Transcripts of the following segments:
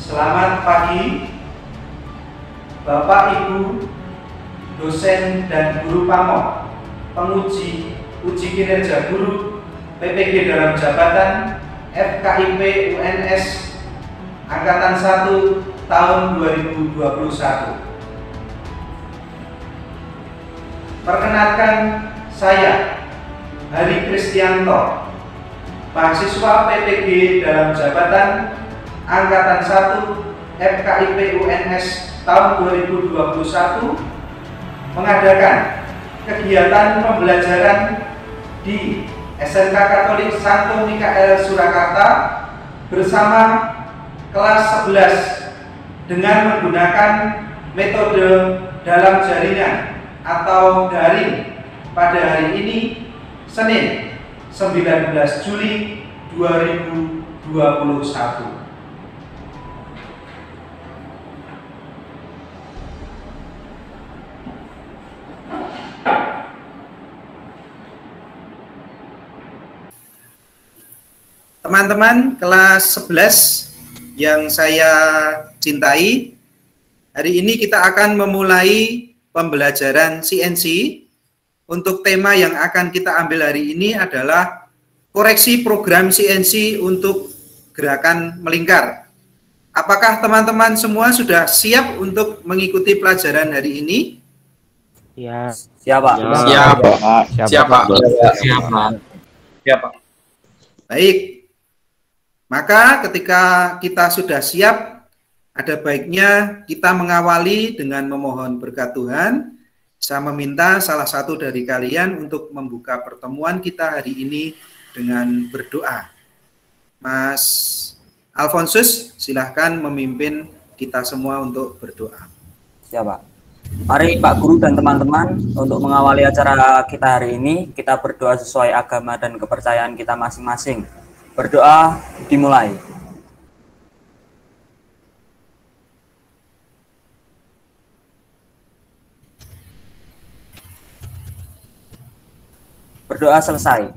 Selamat pagi, Bapak Ibu, dosen dan guru pamong, penguji uji kinerja guru PPG dalam jabatan FKIP UNS Angkatan 1 tahun 2021. Perkenalkan, saya Hari Kristianto, mahasiswa PPG dalam jabatan Angkatan 1 FKIP UNS tahun 2021 mengadakan kegiatan pembelajaran di SMK Katolik Santo Mikael Surakarta bersama kelas 11 dengan menggunakan metode dalam jaringan atau daring pada hari ini, Senin 19 Juli 2021. Teman-teman kelas 11 yang saya cintai, hari ini kita akan memulai pembelajaran CNC. Untuk tema yang akan kita ambil hari ini adalah koreksi program CNC untuk gerakan melingkar. Apakah teman-teman semua sudah siap untuk mengikuti pelajaran hari ini? Ya, siap Pak. Siap Pak. Siap Pak. Siap Pak. Siap Pak. Baik. Maka ketika kita sudah siap, ada baiknya kita mengawali dengan memohon berkat Tuhan. Saya meminta salah satu dari kalian untuk membuka pertemuan kita hari ini dengan berdoa. Mas Alfonsus, silahkan memimpin kita semua untuk berdoa. Siap Pak. Mari Pak Guru dan teman-teman, untuk mengawali acara kita hari ini, kita berdoa sesuai agama dan kepercayaan kita masing-masing. Berdoa dimulai. Berdoa selesai.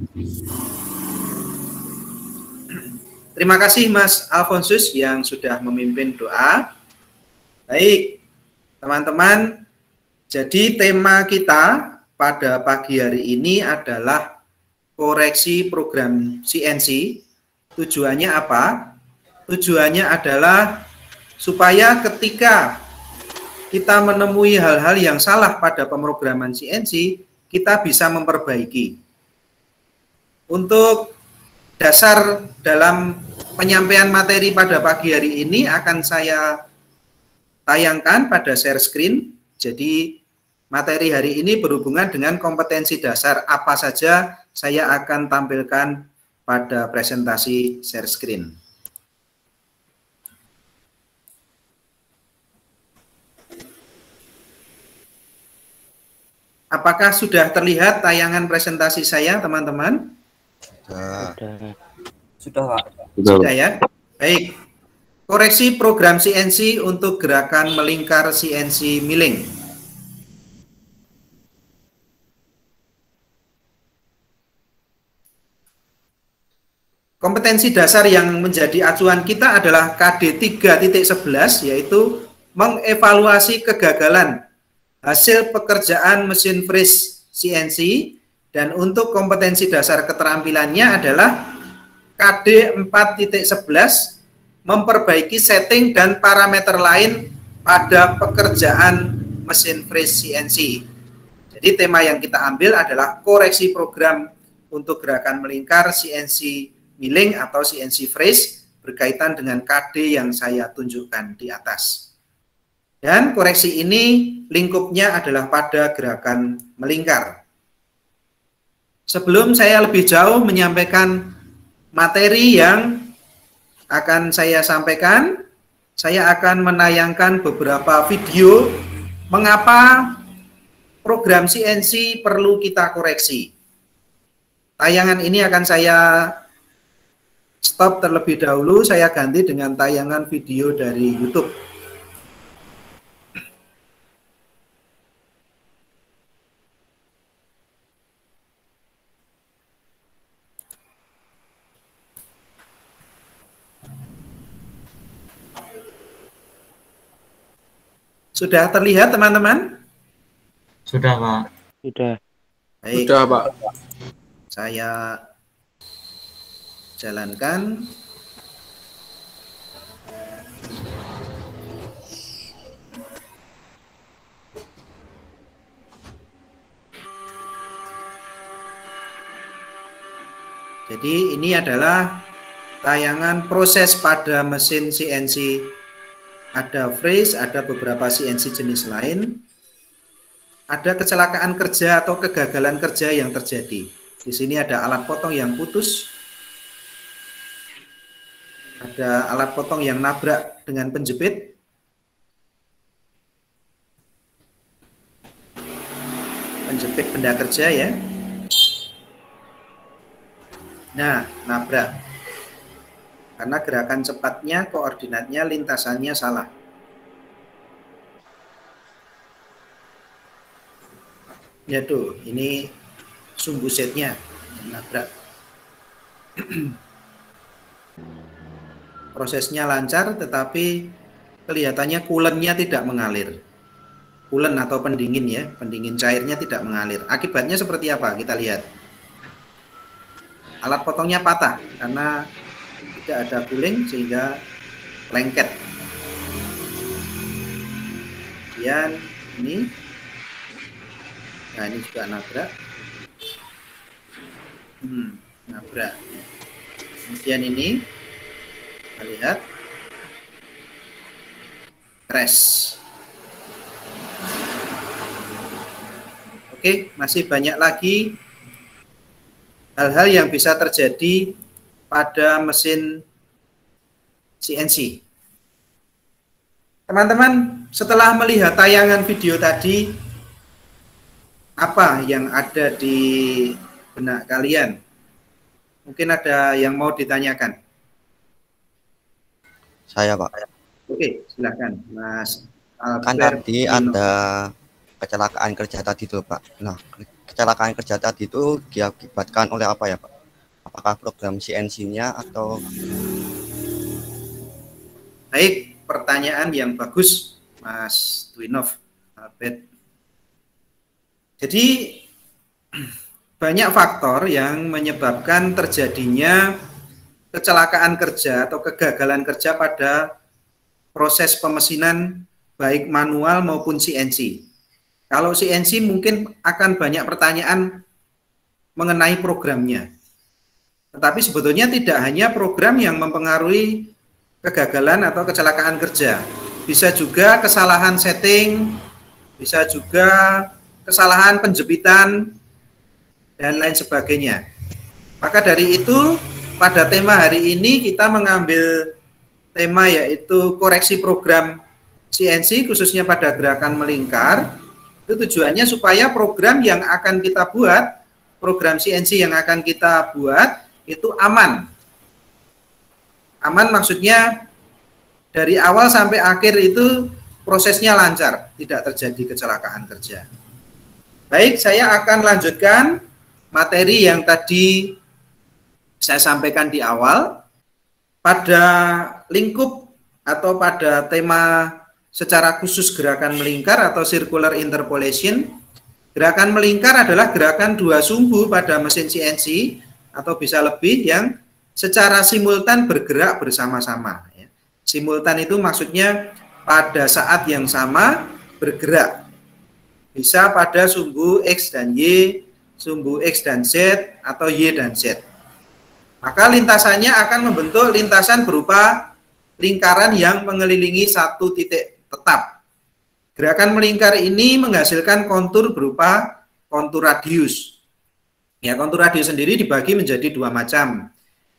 Terima kasih Mas Alfonsus yang sudah memimpin doa. Baik, teman-teman, jadi tema kita pada pagi hari ini adalah koreksi program CNC. Tujuannya apa? Tujuannya adalah supaya ketika kita menemui hal-hal yang salah pada pemrograman CNC, kita bisa memperbaiki. Untuk dasar dalam penyampaian materi pada pagi hari ini akan saya tayangkan pada share screen. Jadi materi hari ini berhubungan dengan kompetensi dasar apa saja saya akan tampilkan pada presentasi share screen. Apakah sudah terlihat tayangan presentasi saya, teman-teman? Sudah Pak. Sudah ya? Baik. Koreksi program CNC untuk gerakan melingkar CNC milling. Kompetensi dasar yang menjadi acuan kita adalah KD 3.11, yaitu mengevaluasi kegagalan hasil pekerjaan mesin freeze CNC, dan untuk kompetensi dasar keterampilannya adalah KD 4.11, memperbaiki setting dan parameter lain pada pekerjaan mesin freeze CNC. Jadi tema yang kita ambil adalah koreksi program untuk gerakan melingkar CNC milling atau CNC freeze berkaitan dengan KD yang saya tunjukkan di atas. Dan koreksi ini lingkupnya adalah pada gerakan melingkar. Sebelum saya lebih jauh menyampaikan materi yang akan saya sampaikan, saya akan menayangkan beberapa video mengapa program CNC perlu kita koreksi. Tayangan ini akan saya stop terlebih dahulu, saya ganti dengan tayangan video dari YouTube. Sudah terlihat teman-teman? Sudah, Pak. Sudah. Baik. Sudah, Pak. Saya jalankan. Jadi ini adalah tayangan proses pada mesin CNC. Ada freeze, ada beberapa CNC jenis lain. Ada kecelakaan kerja atau kegagalan kerja yang terjadi. Di sini ada alat potong yang putus. Ada alat potong yang nabrak dengan penjepit. Penjepit benda kerja ya. Nah, nabrak. Karena gerakan cepatnya, koordinatnya, lintasannya salah. Ya tuh, ini sumbu setnya nabrak. Prosesnya lancar, tetapi kelihatannya coolant-nya tidak mengalir. Coolant atau pendingin ya, pendingin cairnya tidak mengalir. Akibatnya seperti apa? Kita lihat. Alat potongnya patah karena tidak ada cooling sehingga lengket. Kemudian ini, nah ini juga nabrak. Nabrak. Kemudian ini kita lihat crash. Oke, masih banyak lagi hal-hal yang bisa terjadi pada mesin CNC. Teman-teman, setelah melihat tayangan video tadi, apa yang ada di benak kalian? Mungkin ada yang mau ditanyakan. Saya, Pak. Oke, silakan, Mas Albert. Kan tadi ada kecelakaan kerja tadi tuh, Pak. Nah, kecelakaan kerja tadi itu diakibatkan oleh apa ya, Pak? Apakah program CNC-nya atau? Baik, pertanyaan yang bagus, Mas Twinov. Jadi banyak faktor yang menyebabkan terjadinya kecelakaan kerja atau kegagalan kerja pada proses pemesinan baik manual maupun CNC. Kalau CNC mungkin akan banyak pertanyaan mengenai programnya. Tetapi sebetulnya tidak hanya program yang mempengaruhi kegagalan atau kecelakaan kerja. Bisa juga kesalahan setting, bisa juga kesalahan penjepitan, dan lain sebagainya. Maka dari itu, pada tema hari ini kita mengambil tema yaitu koreksi program CNC khususnya pada gerakan melingkar. Itu tujuannya supaya program yang akan kita buat, program CNC yang akan kita buat itu aman. Aman maksudnya dari awal sampai akhir itu prosesnya lancar, tidak terjadi kecelakaan kerja. Baik, saya akan lanjutkan materi yang tadi saya sampaikan di awal. Pada lingkup atau pada tema secara khusus gerakan melingkar atau circular interpolation. Gerakan melingkar adalah gerakan dua sumbu pada mesin CNC atau bisa lebih yang secara simultan bergerak bersama-sama. Simultan itu maksudnya pada saat yang sama bergerak. Bisa pada sumbu X dan Y, sumbu X dan Z, atau Y dan Z. Maka lintasannya akan membentuk lintasan berupa lingkaran yang mengelilingi satu titik tetap. Gerakan melingkar ini menghasilkan kontur berupa kontur radius. Ya, kontur radius sendiri dibagi menjadi dua macam,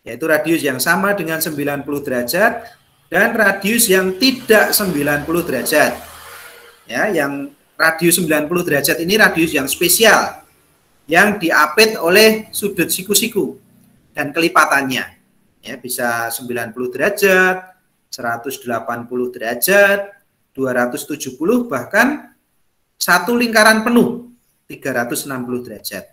yaitu radius yang sama dengan 90 derajat dan radius yang tidak 90 derajat. Ya, yang radius 90 derajat ini radius yang spesial, yang diapit oleh sudut siku-siku dan kelipatannya. Ya, bisa 90 derajat, 180 derajat, 270, bahkan satu lingkaran penuh 360 derajat.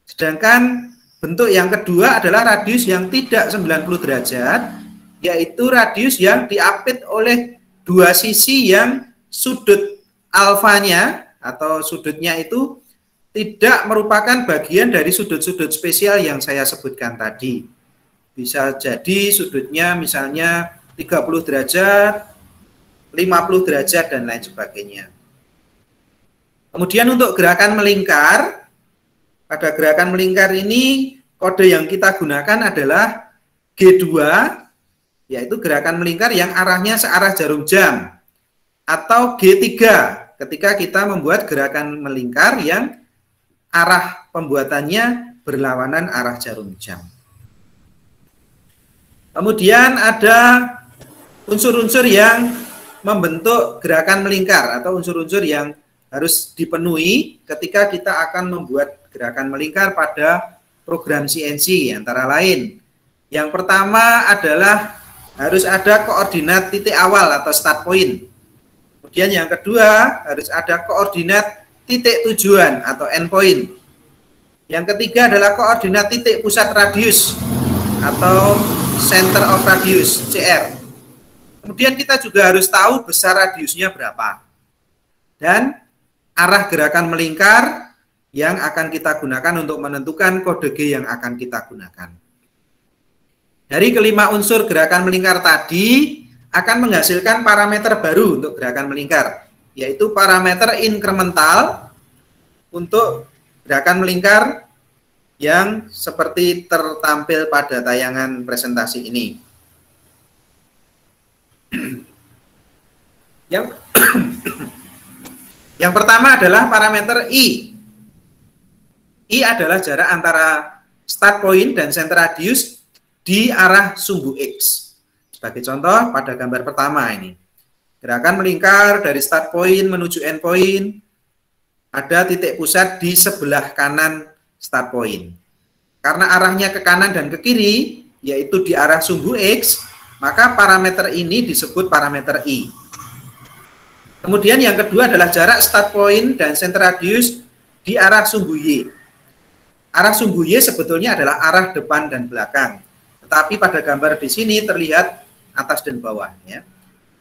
Sedangkan bentuk yang kedua adalah radius yang tidak 90 derajat, yaitu radius yang diapit oleh dua sisi yang sudut alfanya atau sudutnya itu tidak merupakan bagian dari sudut-sudut spesial yang saya sebutkan tadi. Bisa jadi sudutnya misalnya 30 derajat, 50 derajat, dan lain sebagainya. Kemudian untuk gerakan melingkar, pada gerakan melingkar ini kode yang kita gunakan adalah G2, yaitu gerakan melingkar yang arahnya searah jarum jam, atau G3 ketika kita membuat gerakan melingkar yang arah pembuatannya berlawanan arah jarum jam. Kemudian ada unsur-unsur yang membentuk gerakan melingkar atau unsur-unsur yang harus dipenuhi ketika kita akan membuat gerakan melingkar pada program CNC, antara lain. Yang pertama adalah harus ada koordinat titik awal atau start point. Kemudian yang kedua harus ada koordinat titik tujuan atau end point. Yang ketiga adalah koordinat titik pusat radius atau center of radius, CR. Kemudian kita juga harus tahu besar radiusnya berapa. Dan arah gerakan melingkar yang akan kita gunakan untuk menentukan kode G yang akan kita gunakan. Dari kelima unsur gerakan melingkar tadi akan menghasilkan parameter baru untuk gerakan melingkar, yaitu parameter inkremental untuk gerakan melingkar yang seperti tertampil pada tayangan presentasi ini. Yang pertama adalah parameter I. I adalah jarak antara start point dan center radius di arah sumbu X. Sebagai contoh pada gambar pertama ini. Gerakan melingkar dari start point menuju end point, ada titik pusat di sebelah kanan start point. Karena arahnya ke kanan dan ke kiri, yaitu di arah sumbu X, maka parameter ini disebut parameter I. Kemudian yang kedua adalah jarak start point dan center radius di arah sumbu Y. Arah sumbu Y sebetulnya adalah arah depan dan belakang. Tetapi pada gambar di sini terlihat atas dan bawah. Ya.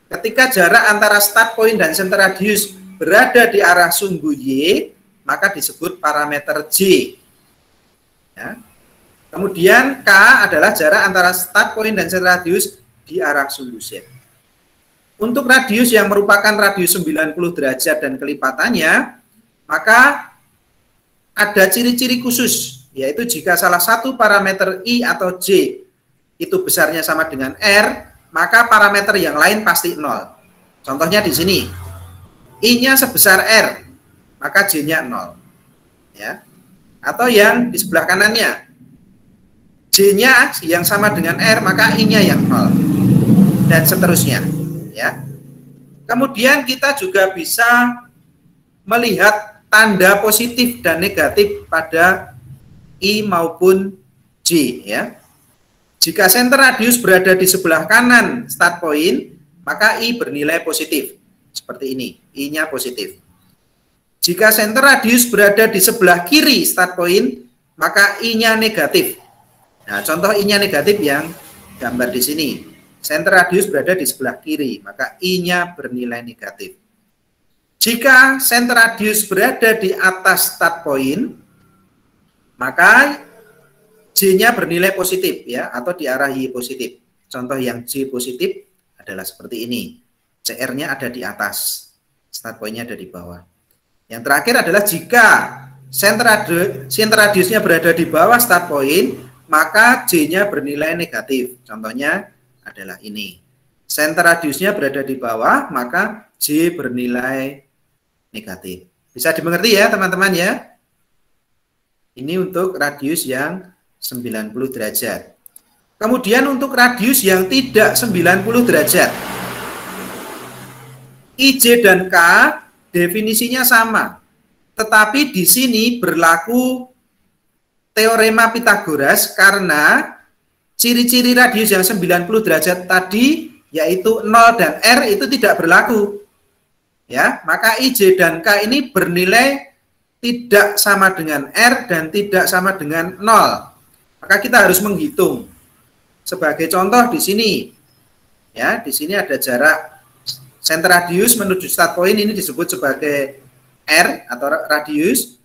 Ketika jarak antara start point dan center radius berada di arah sumbu Y, maka disebut parameter J. Ya. Kemudian K adalah jarak antara start point dan center radius di arah sumbu Z. Untuk radius yang merupakan radius 90 derajat dan kelipatannya, maka ada ciri-ciri khusus, yaitu jika salah satu parameter I atau J itu besarnya sama dengan R, maka parameter yang lain pasti 0. Contohnya di sini, I-nya sebesar R, maka J-nya 0. Ya. Atau yang di sebelah kanannya, J-nya yang sama dengan R, maka I-nya yang 0. Dan seterusnya. Ya. Kemudian kita juga bisa melihat tanda positif dan negatif pada I maupun J. Ya. Jika center radius berada di sebelah kanan start point, maka I bernilai positif. Seperti ini, I-nya positif. Jika center radius berada di sebelah kiri start point, maka I-nya negatif. Nah, contoh I-nya negatif yang gambar di sini. Center radius berada di sebelah kiri, maka I-nya bernilai negatif. Jika center radius berada di atas start point, maka J-nya bernilai positif, ya, atau di arah Y positif. Contoh yang J positif adalah seperti ini. CR-nya ada di atas, start point-nya ada di bawah. Yang terakhir adalah jika center radiusnya berada di bawah start point, maka J-nya bernilai negatif. Contohnya adalah ini. Center radiusnya berada di bawah, maka J bernilai negatif. Bisa dimengerti ya teman-teman ya? Ini untuk radius yang 90 derajat. Kemudian untuk radius yang tidak 90 derajat. IJ dan K definisinya sama. Tetapi di sini berlaku teorema Pythagoras karena ciri-ciri radius yang 90 derajat tadi yaitu 0 dan R itu tidak berlaku. Ya, maka IJ dan K ini bernilai tidak sama dengan R dan tidak sama dengan 0. Maka kita harus menghitung. Sebagai contoh di sini. Ya, di sini ada jarak Center radius menuju start point ini disebut sebagai R atau radius.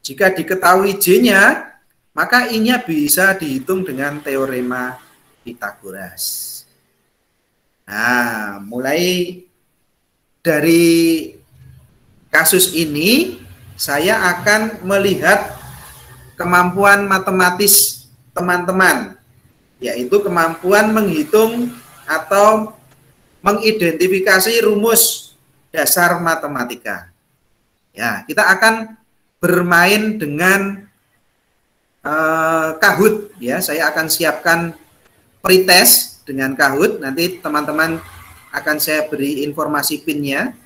Jika diketahui J-nya, maka I-nya bisa dihitung dengan teorema Pythagoras. Nah, mulai dari kasus ini, saya akan melihat kemampuan matematis teman-teman, yaitu kemampuan menghitung atau mengidentifikasi rumus dasar matematika. Ya, kita akan bermain dengan Kahoot. Ya, saya akan siapkan pretest dengan Kahoot. Nanti teman-teman akan saya beri informasi PIN-nya.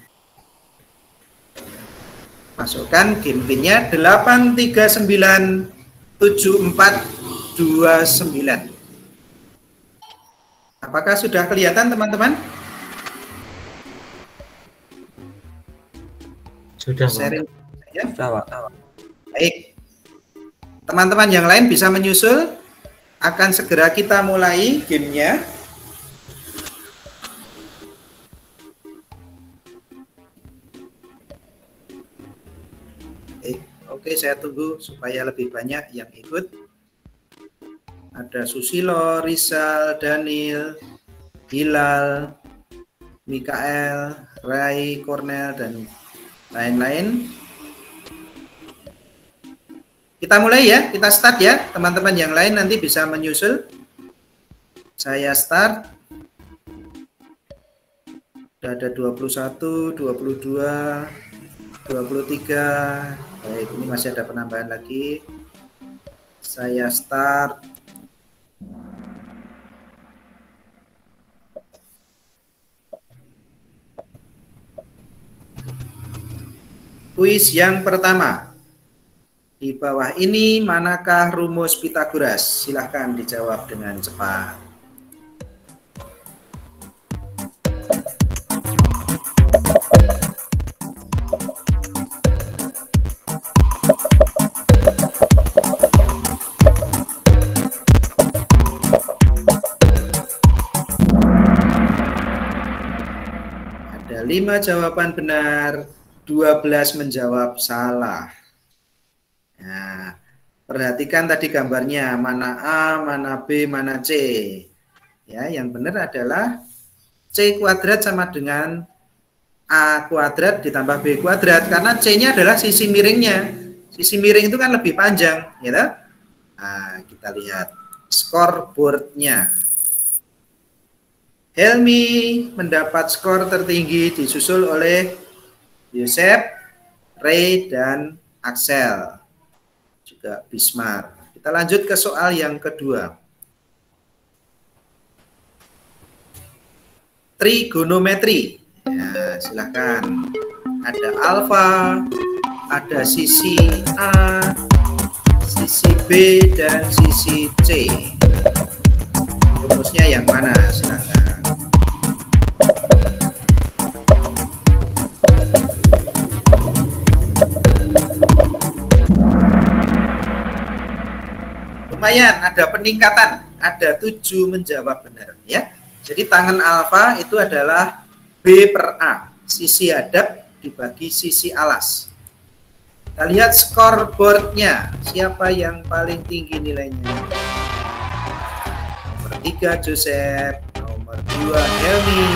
Masukkan game PIN-nya 8397429. Apakah sudah kelihatan teman-teman? Sudah, Sharing ya? Sudah, Pak. Baik. Teman-teman yang lain bisa menyusul. Akan segera kita mulai gamenya. Oke, saya tunggu supaya lebih banyak yang ikut. Ada Susilo, Rizal, Daniel, Hilal, Mikael, Rai, Cornel, dan lain-lain. Kita mulai ya, kita start ya. Teman-teman yang lain nanti bisa menyusul. Saya start. Sudah ada 21, 22, 23. Baik, ini masih ada penambahan lagi. Saya start. Kuis yang pertama. Di bawah ini manakah rumus Pythagoras? Silahkan dijawab dengan cepat. Ada 5 jawaban benar, 12 menjawab salah. Nah, perhatikan tadi gambarnya, mana A, mana B, mana C. Ya, yang benar adalah C kuadrat sama dengan A kuadrat ditambah B kuadrat, karena C-nya adalah sisi miringnya. Sisi miring itu kan lebih panjang, gitu. Nah, kita lihat scoreboard-nya. Helmi mendapat skor tertinggi disusul oleh Yosef, Ray, dan Axel. Juga Bismar. Kita lanjut ke soal yang kedua. Trigonometri. Ya, silahkan. Ada alfa, ada sisi A, sisi B, dan sisi C. Rumusnya yang mana? Silahkan. Lumayan, ada peningkatan, ada 7 menjawab benar ya. Jadi tangan alfa itu adalah B per A, sisi hadap dibagi sisi alas. Kita lihat scoreboardnya, siapa yang paling tinggi nilainya. Nomor 3 Joseph, nomor 2 Helmi,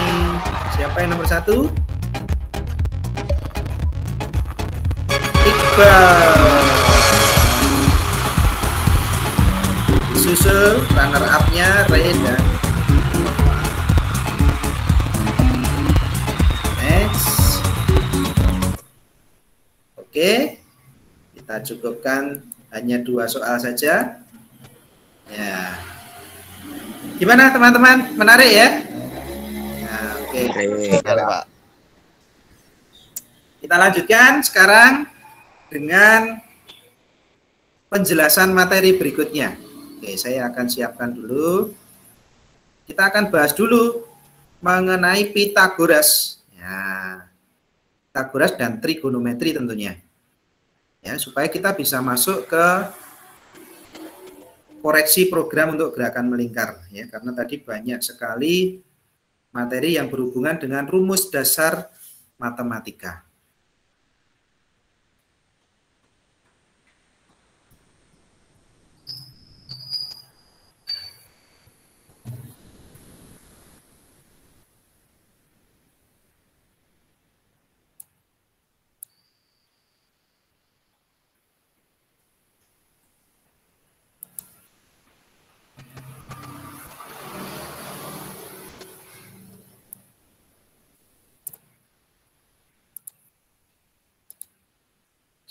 siapa yang nomor 1? Iqbal. Susul runner up-nya Ray dan next. Oke, kita cukupkan hanya 2 soal saja. Ya, gimana teman-teman? Menarik ya? Nah, oke. Kita lanjutkan sekarang dengan penjelasan materi berikutnya. Oke, saya akan siapkan dulu. Kita akan bahas dulu mengenai Pythagoras. Ya, Pythagoras dan trigonometri tentunya. Ya, supaya kita bisa masuk ke koreksi program untuk gerakan melingkar. Ya, karena tadi banyak sekali materi yang berhubungan dengan rumus dasar matematika.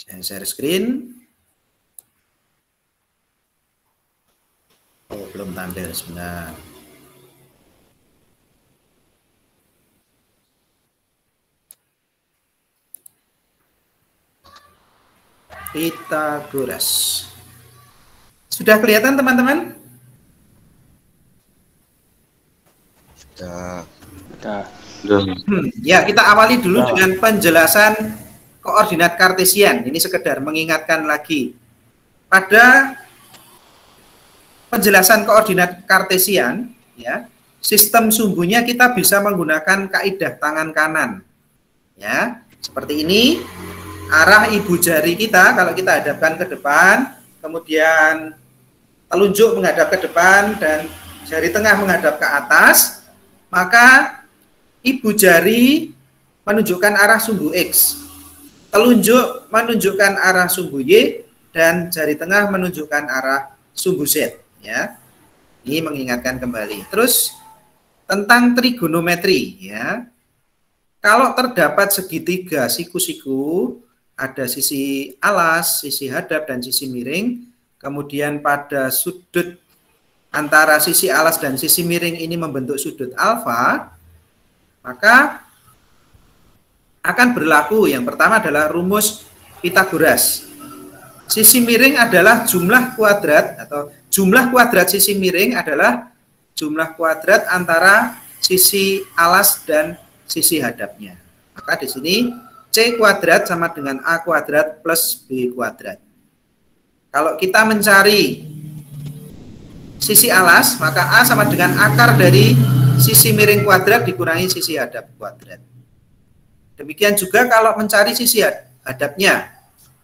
Saya share screen. Oh, belum tampil sebentar. Pythagoras. Sudah kelihatan teman-teman? Sudah. Ya, kita awali dulu dengan penjelasan koordinat kartesian. Ini sekedar mengingatkan lagi. Pada penjelasan koordinat kartesian, ya, sistem sumbunya kita bisa menggunakan kaidah tangan kanan. Ya, seperti ini. Arah ibu jari kita kalau kita hadapkan ke depan, kemudian telunjuk menghadap ke depan dan jari tengah menghadap ke atas, maka ibu jari menunjukkan arah sumbu X. Telunjuk menunjukkan arah sumbu Y dan jari tengah menunjukkan arah sumbu Z. Ya, ini mengingatkan kembali. Terus tentang trigonometri, ya, kalau terdapat segitiga siku-siku, ada sisi alas, sisi hadap dan sisi miring. Kemudian pada sudut antara sisi alas dan sisi miring ini membentuk sudut alfa, maka akan berlaku yang pertama adalah rumus Pythagoras. Sisi miring adalah jumlah kuadrat atau jumlah kuadrat sisi miring adalah jumlah kuadrat antara sisi alas dan sisi hadapnya. Maka di sini C kuadrat sama dengan A kuadrat plus B kuadrat. Kalau kita mencari sisi alas, maka A sama dengan akar dari sisi miring kuadrat dikurangi sisi hadap kuadrat. Demikian juga kalau mencari sisi hadapnya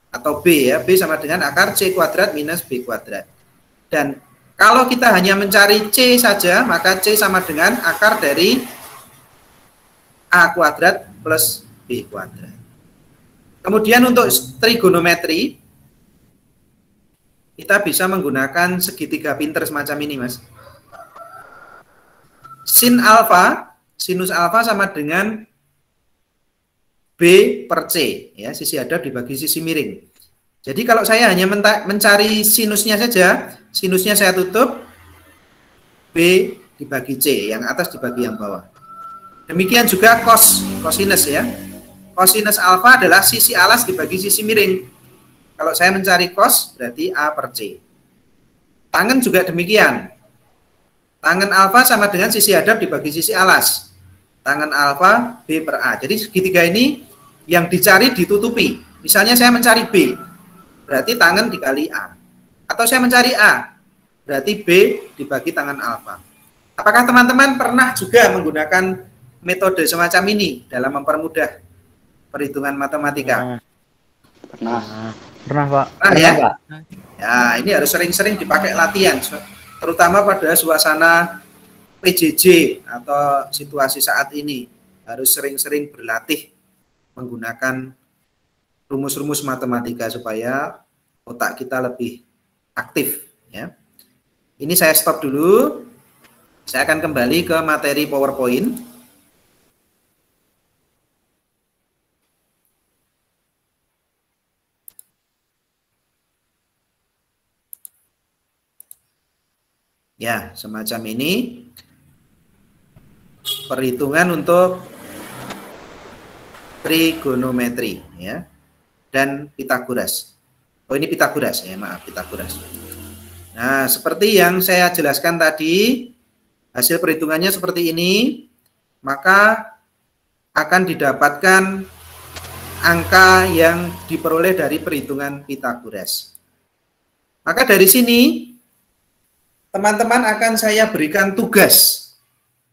atau B, ya, B sama dengan akar C kuadrat minus B kuadrat. Dan kalau kita hanya mencari C saja, maka C sama dengan akar dari A kuadrat plus B kuadrat. Kemudian untuk trigonometri, kita bisa menggunakan segitiga pinter semacam ini, Mas. Sin alfa, sinus alfa sama dengan B per C, ya, sisi hadap dibagi sisi miring. Jadi kalau saya hanya mencari sinusnya saja, sinusnya saya tutup, B dibagi C, yang atas dibagi yang bawah. Demikian juga cosinus, ya. Cosinus alfa adalah sisi alas dibagi sisi miring. Kalau saya mencari cos, berarti A per C. Tangen juga demikian. Tangen alfa sama dengan sisi hadap dibagi sisi alas. Tangen alfa B per A. Jadi segitiga ini yang dicari ditutupi. Misalnya saya mencari B, berarti tangen dikali A. Atau saya mencari A, berarti B dibagi tangen alfa. Apakah teman-teman pernah juga menggunakan metode semacam ini dalam mempermudah perhitungan matematika? Pernah, Pak. Pernah, ya? Ya, ini harus sering-sering dipakai latihan, terutama pada suasana PJJ atau situasi saat ini. Harus sering-sering berlatih menggunakan rumus-rumus matematika supaya otak kita lebih aktif, ya. Ini saya stop dulu. Saya akan kembali ke materi PowerPoint. Ya, semacam ini. Perhitungan untuk trigonometri, ya, dan Pythagoras. Oh, ini Pythagoras, ya, maaf, Pythagoras. Nah, seperti yang saya jelaskan tadi, hasil perhitungannya seperti ini, maka akan didapatkan angka yang diperoleh dari perhitungan Pythagoras. Maka dari sini, teman-teman akan saya berikan tugas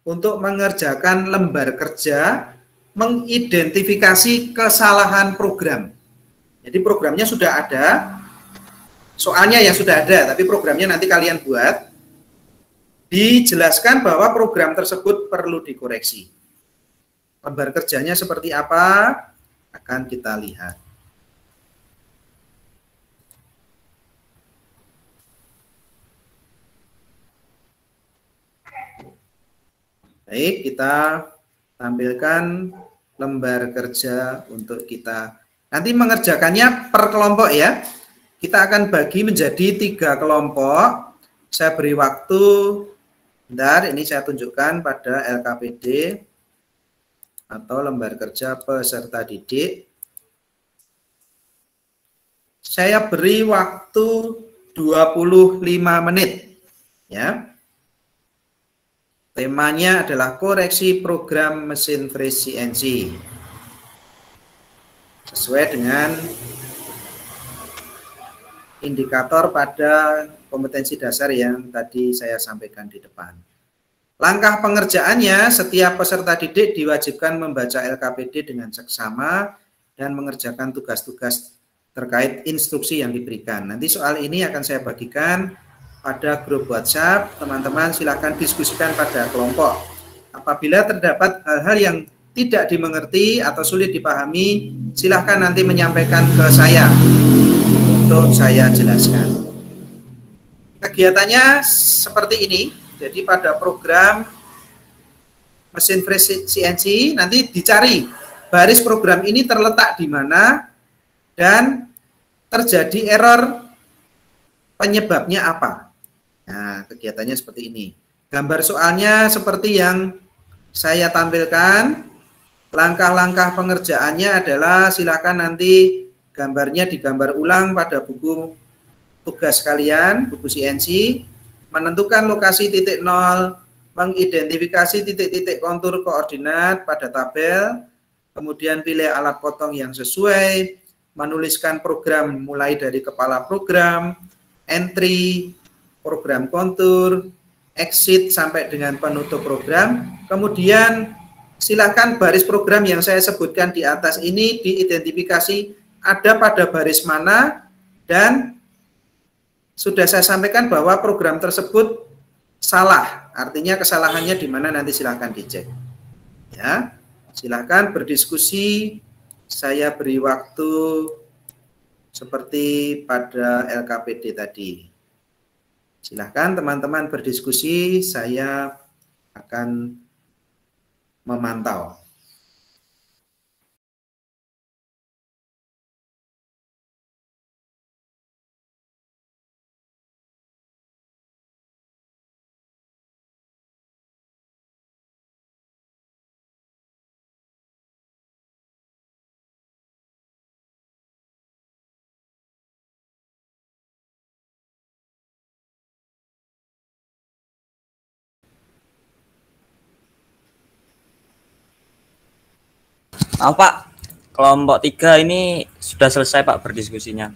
untuk mengerjakan lembar kerja mengidentifikasi kesalahan program. Jadi programnya sudah ada, soalnya ya sudah ada, tapi programnya nanti kalian buat. Dijelaskan bahwa program tersebut perlu dikoreksi. Lembar kerjanya seperti apa akan kita lihat. Baik, kita tampilkan lembar kerja untuk kita. Nanti mengerjakannya per kelompok ya. Kita akan bagi menjadi 3 kelompok. Saya beri waktu, bentar, ini saya tunjukkan pada LKPD atau lembar kerja peserta didik. Saya beri waktu 25 menit. Ya. Temanya adalah koreksi program mesin freeze CNC. Sesuai dengan indikator pada kompetensi dasar yang tadi saya sampaikan di depan. Langkah pengerjaannya, setiap peserta didik diwajibkan membaca LKPD dengan seksama dan mengerjakan tugas-tugas terkait instruksi yang diberikan. Nanti soal ini akan saya bagikan pada grup WhatsApp, teman-teman silakan diskusikan pada kelompok. Apabila terdapat hal-hal yang tidak dimengerti atau sulit dipahami, silakan nanti menyampaikan ke saya untuk saya jelaskan. Kegiatannya seperti ini. Jadi pada program mesin freeze CNC nanti dicari baris program ini terletak di mana dan terjadi error, penyebabnya apa. Nah, kegiatannya seperti ini. Gambar soalnya seperti yang saya tampilkan. Langkah-langkah pengerjaannya adalah silakan nanti gambarnya digambar ulang pada buku tugas kalian, buku CNC, menentukan lokasi titik nol, mengidentifikasi titik-titik kontur koordinat pada tabel, kemudian pilih alat potong yang sesuai, menuliskan program mulai dari kepala program, entry, program kontur, exit sampai dengan penutup program. Kemudian silakan baris program yang saya sebutkan di atas ini diidentifikasi ada pada baris mana, dan sudah saya sampaikan bahwa program tersebut salah, artinya kesalahannya di mana nanti silakan dicek. Ya, silakan berdiskusi. Saya beri waktu seperti pada LKPD tadi. Silahkan teman-teman berdiskusi, saya akan memantau. Maaf Pak, kelompok 3 ini sudah selesai Pak berdiskusinya.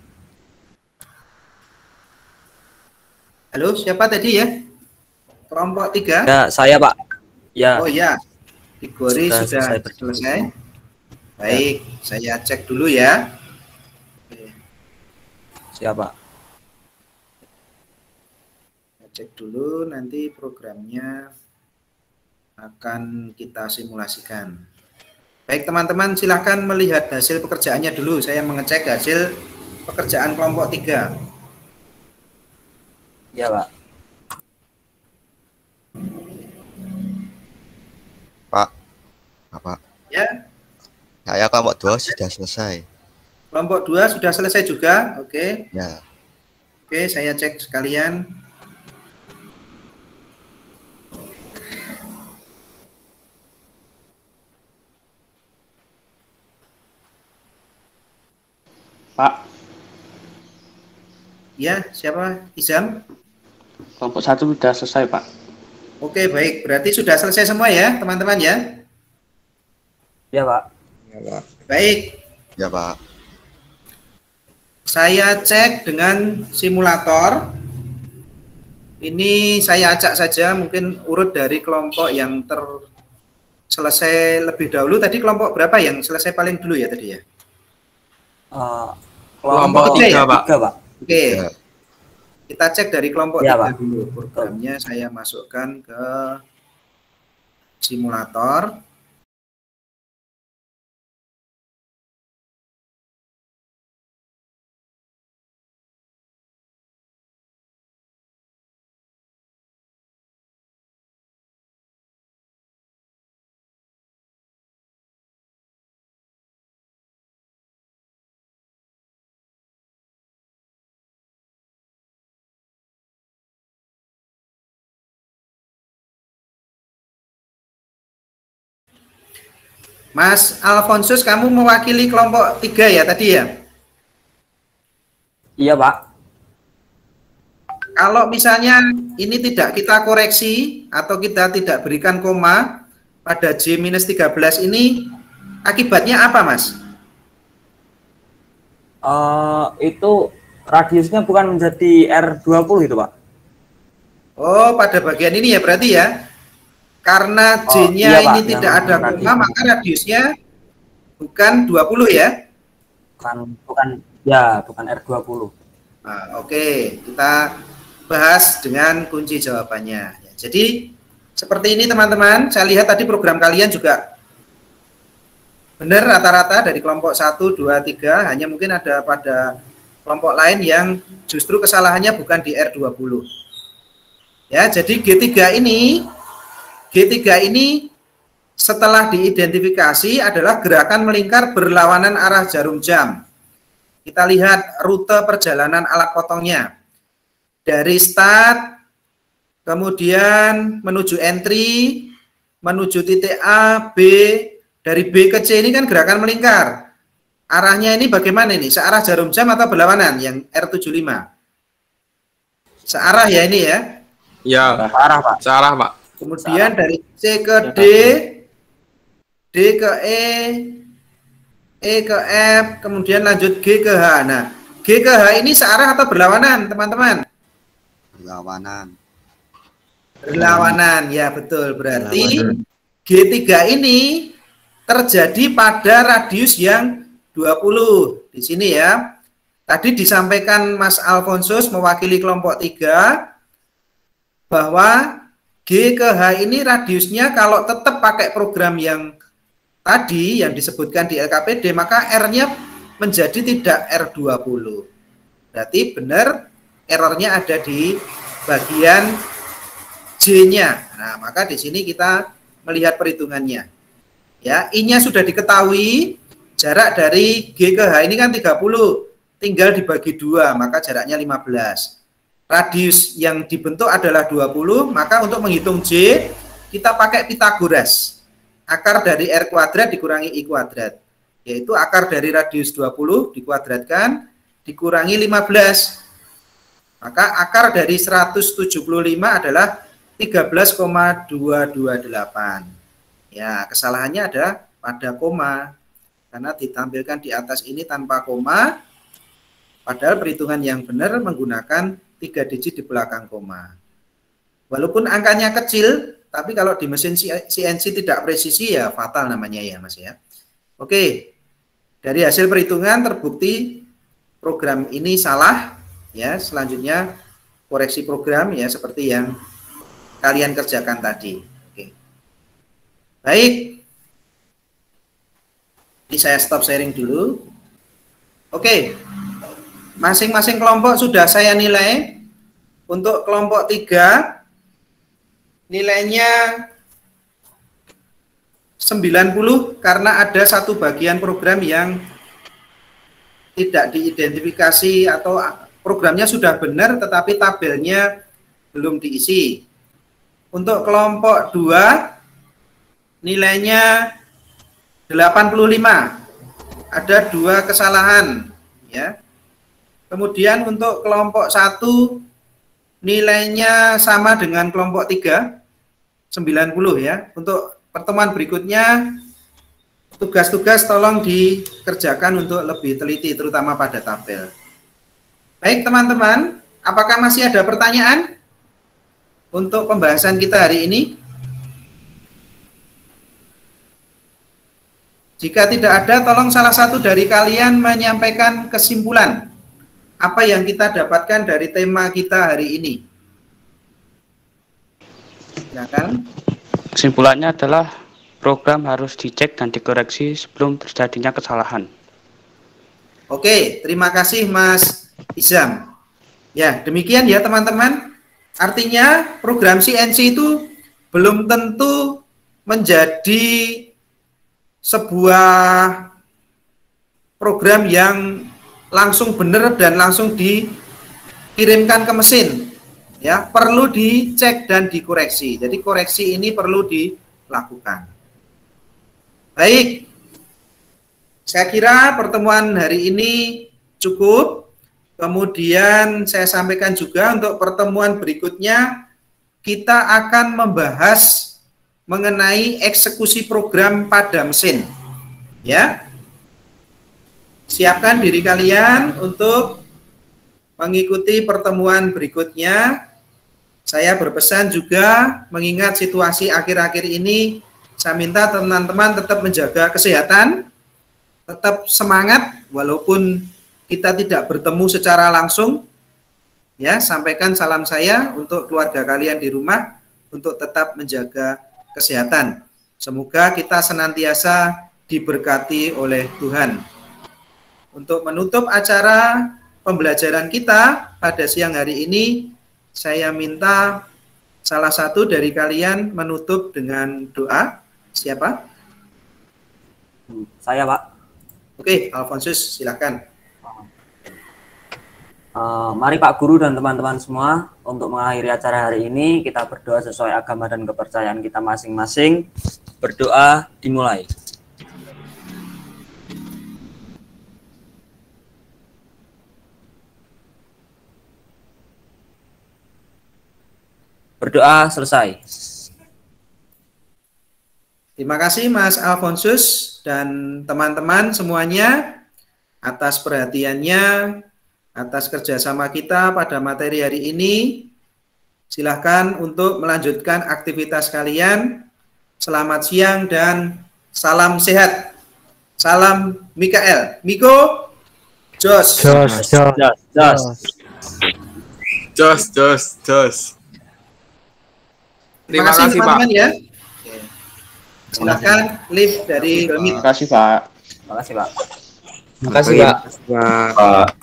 Halo, siapa tadi ya? Kelompok 3? Ya, saya Pak. Ya. Oh ya, Igori sudah selesai. Baik, ya. Saya cek dulu ya. Siap Pak. Saya cek dulu, nanti programnya akan kita simulasikan. Baik teman-teman, silahkan melihat hasil pekerjaannya dulu. Saya mengecek hasil pekerjaan kelompok 3. Ya Pak. Pak, Pak. Ya. Saya kelompok 2 sudah selesai. Kelompok 2 sudah selesai juga, oke. Ya. Oke, saya cek sekalian. Pak. Ya, siapa? Izam? Kelompok 1 sudah selesai, Pak. Oke, baik. Berarti sudah selesai semua ya, teman-teman ya? Ya, Pak. Ya, Pak. Baik. Ya, Pak. Saya cek dengan simulator. Ini saya acak saja mungkin urut dari kelompok yang selesai lebih dahulu. Tadi kelompok berapa yang selesai paling dulu ya tadi ya? Kelompok 3, Pak. Oke. Kita cek dari kelompok ya, 3 dulu. Programnya saya masukkan ke simulator. Mas Alfonsus, kamu mewakili kelompok 3 ya tadi ya? Iya, Pak. Kalau misalnya ini tidak kita koreksi atau kita tidak berikan koma pada J-13 ini, akibatnya apa, Mas? Itu radiusnya bukan menjadi R20 itu, Pak. Oh, pada bagian ini ya berarti ya? Karena J-nya iya, ini Pak, tidak ada koma, maka radiusnya bukan 20 ya? Bukan R20. Nah, oke, kita bahas dengan kunci jawabannya. Jadi, seperti ini teman-teman, saya lihat tadi program kalian juga benar rata-rata dari kelompok 1, 2, 3, hanya mungkin ada pada kelompok lain yang justru kesalahannya bukan di R20. Ya, jadi G3 ini setelah diidentifikasi adalah gerakan melingkar berlawanan arah jarum jam. Kita lihat rute perjalanan alat potongnya. Dari start, kemudian menuju entry, menuju titik A, B, dari B ke C ini kan gerakan melingkar. Arahnya ini bagaimana ini? Searah jarum jam atau berlawanan yang R75? Searah ya ini ya? Ya, searah, Pak. Searah, Pak. Kemudian dari C ke D, D ke E ke F, kemudian lanjut G ke H. Nah, G ke H ini searah atau berlawanan, teman-teman? Berlawanan, ya betul. Berarti G3 ini terjadi pada radius yang 20. Di sini ya. Tadi disampaikan Mas Alfonsus mewakili kelompok 3 bahwa G ke H ini radiusnya kalau tetap pakai program yang tadi yang disebutkan di LKPD, maka R-nya menjadi tidak R20. Berarti benar errornya ada di bagian J-nya. Nah, maka di sini kita melihat perhitungannya. Ya, I-nya sudah diketahui, jarak dari G ke H ini kan 30, tinggal dibagi 2, maka jaraknya 15. Radius yang dibentuk adalah 20, maka untuk menghitung J, kita pakai Pitagoras. Akar dari R kuadrat dikurangi I kuadrat. Yaitu akar dari radius 20 dikuadratkan, dikurangi 15. Maka akar dari 175 adalah 13,228. Ya, kesalahannya ada pada koma. Karena ditampilkan di atas ini tanpa koma, padahal perhitungan yang benar menggunakan 3 digit di belakang koma. Walaupun angkanya kecil, tapi kalau di mesin CNC tidak presisi ya fatal namanya ya Mas ya. Oke, dari hasil perhitungan terbukti program ini salah ya. Selanjutnya koreksi program ya seperti yang kalian kerjakan tadi. Oke. Baik. Ini saya stop sharing dulu. Oke. Masing-masing kelompok sudah saya nilai. Untuk kelompok 3 nilainya 90 karena ada satu bagian program yang tidak diidentifikasi atau programnya sudah benar tetapi tabelnya belum diisi. Untuk kelompok 2 nilainya 85. Ada 2 kesalahan ya. Kemudian untuk kelompok 1 nilainya sama dengan kelompok 3, 90 ya. Untuk pertemuan berikutnya, tugas-tugas tolong dikerjakan untuk lebih teliti, terutama pada tabel. Baik teman-teman, apakah masih ada pertanyaan? untuk pembahasan kita hari ini? Jika tidak ada, tolong salah satu dari kalian menyampaikan kesimpulan apa yang kita dapatkan dari tema kita hari ini. Silakan. Kesimpulannya adalah program harus dicek dan dikoreksi sebelum terjadinya kesalahan. Oke, terima kasih Mas Izam. Ya, demikian ya teman-teman. Artinya program CNC itu belum tentu menjadi sebuah program yang langsung benar dan langsung dikirimkan ke mesin. Ya, perlu dicek dan dikoreksi. Jadi koreksi ini perlu dilakukan. Baik, saya kira pertemuan hari ini cukup. Kemudian saya sampaikan juga untuk pertemuan berikutnya kita akan membahas mengenai eksekusi program pada mesin. Ya, siapkan diri kalian untuk mengikuti pertemuan berikutnya. Saya berpesan juga mengingat situasi akhir-akhir ini, saya minta teman-teman tetap menjaga kesehatan, tetap semangat walaupun kita tidak bertemu secara langsung. Ya, sampaikan salam saya untuk keluarga kalian di rumah untuk tetap menjaga kesehatan. Semoga kita senantiasa diberkati oleh Tuhan. Untuk menutup acara pembelajaran kita pada siang hari ini, saya minta salah satu dari kalian menutup dengan doa. Siapa? Saya, Pak. Oke, Alfonsus, silakan. Mari Pak Guru dan teman-teman semua, untuk mengakhiri acara hari ini, kita berdoa sesuai agama dan kepercayaan kita masing-masing. Berdoa dimulai. Berdoa selesai. Terima kasih Mas Alfonsus dan teman-teman semuanya atas perhatiannya, atas kerjasama kita pada materi hari ini. Silahkan untuk melanjutkan aktivitas kalian. Selamat siang dan salam sehat. Salam Mikael. Miko, Jos. Terima kasih teman-teman ya. Silakan lift dari Remit. Terima kasih Pak. Terima kasih, Pak. Terima kasih Pak.